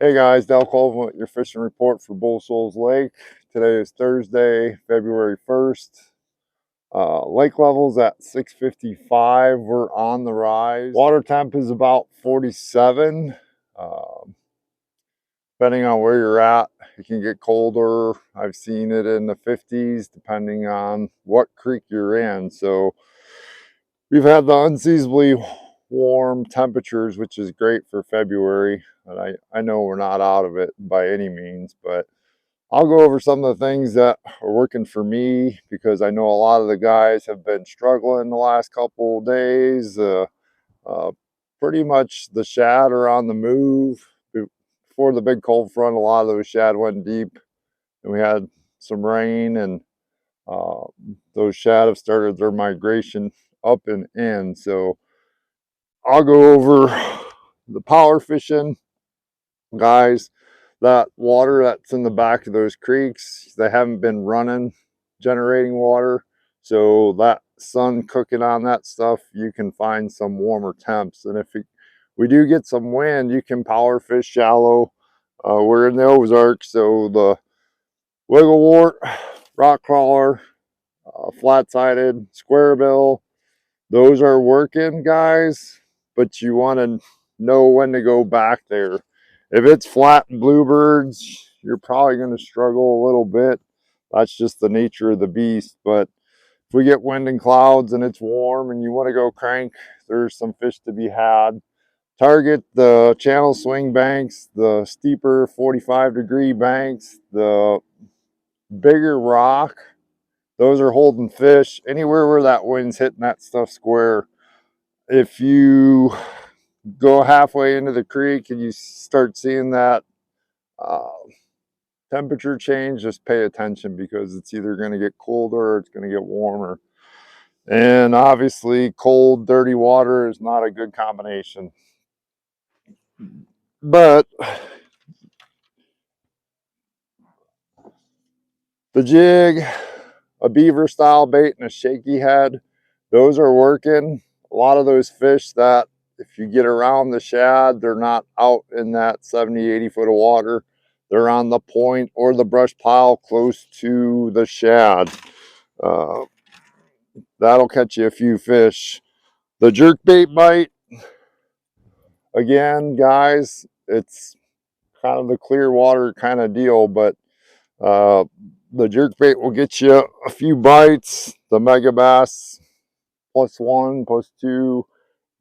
Hey guys, Colvin with your fishing report for Shoals Lake. Today is Thursday, February 1st. Lake levels at 655. We're on the rise. Water temp is about 47. Depending on where you're at, it can get colder. I've seen it in the 50s depending on what creek you're in. So we've had the unseasonably warm temperatures, which is great for February. And I know we're not out of it by any means, but I'll go over some of the things that are working for me because I know a lot of the guys have been struggling the last couple of days. Pretty much the shad are on the move. Before the big cold front, a lot of those shad went deep, and we had some rain, and those shad have started their migration up and in. So I'll go over the power fishing, guys. That water that's in the back of those creeks, they haven't been running, generating water. So that sun cooking on that stuff, you can find some warmer temps. And if we do get some wind, you can power fish shallow. We're in the Ozarks, so the wigglewort, rock crawler, flat-sided, square bill, those are working, guys, but you want to know when to go back there. If it's flat and bluebirds, you're probably going to struggle a little bit. That's just the nature of the beast. But if we get wind and clouds and it's warm and you want to go crank, there's some fish to be had. Target the channel swing banks, the steeper 45-degree banks, the bigger rock. Those are holding fish anywhere where that wind's hitting that stuff square. If you go halfway into the creek and you start seeing that temperature change, just pay attention because it's either going to get colder or it's going to get warmer. And obviously cold, dirty water is not a good combination. But the jig, a beaver style bait, and a shaky head, those are working. A lot of those fish that if you get around the shad, they're not out in that 70-80 foot of water. They're on the point or the brush pile close to the shad. That'll catch you a few fish. The jerk bait bite, again, guys, it's kind of the clear water kind of deal, but the jerk bait will get you a few bites. The mega bass +1, +2.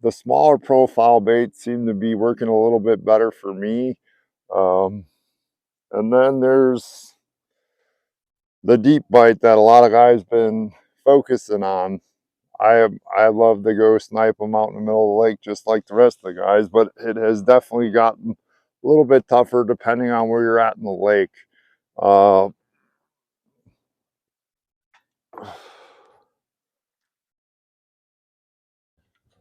The smaller profile baits seem to be working a little bit better for me. And then there's the deep bite that a lot of guys been focusing on. I love to go snipe them out in the middle of the lake just like the rest of the guys, but it has definitely gotten a little bit tougher depending on where you're at in the lake.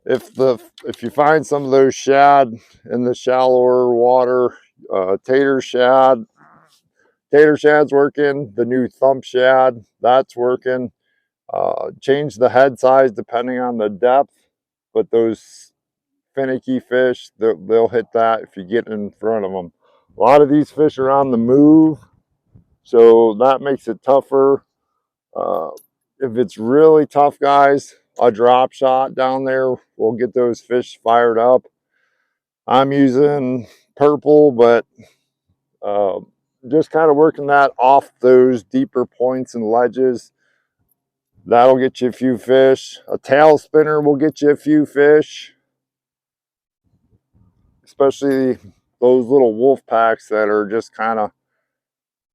If you find some of those shad in the shallower water, tater shad's working. The new thump shad, that's working. Change the head size depending on the depth, but those finicky fish, they'll hit that if you get in front of them. A lot of these fish are on the move, so that makes it tougher. If it's really tough, guys, a drop shot down there will get those fish fired up. I'm using purple, but just kind of working that off those deeper points and ledges. That'll get you a few fish. A tail spinner will get you a few fish, especially those little wolf packs that are just kind of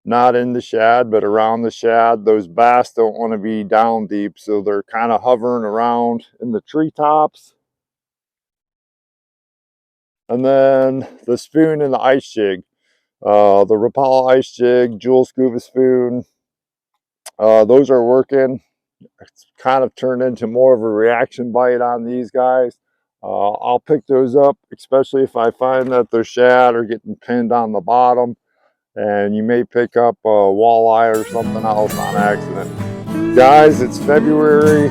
not in the shad but around the shad. Those bass don't want to be down deep, so they're kind of hovering around in the treetops. And then the spoon and the ice jig, the Rapala ice jig, Jewel scuba spoon, those are working. It's kind of turned into more of a reaction bite on these guys. I'll pick those up, especially if I find that the shad are getting pinned on the bottom, and you may pick up a walleye or something else on accident. Guys, it's February.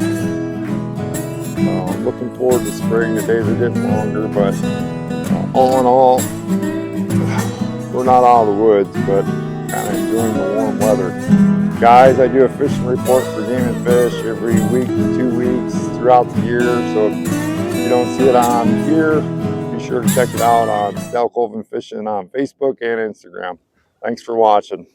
Looking forward to spring. The days are getting longer, but all in all, we're not out of the woods, but kind of enjoying the warm weather. Guys, I do a fishing report for Game and Fish every week to 2 weeks throughout the year. So if you don't see it on here, be sure to check it out on Colvin Fishing on Facebook and Instagram. Thanks for watching.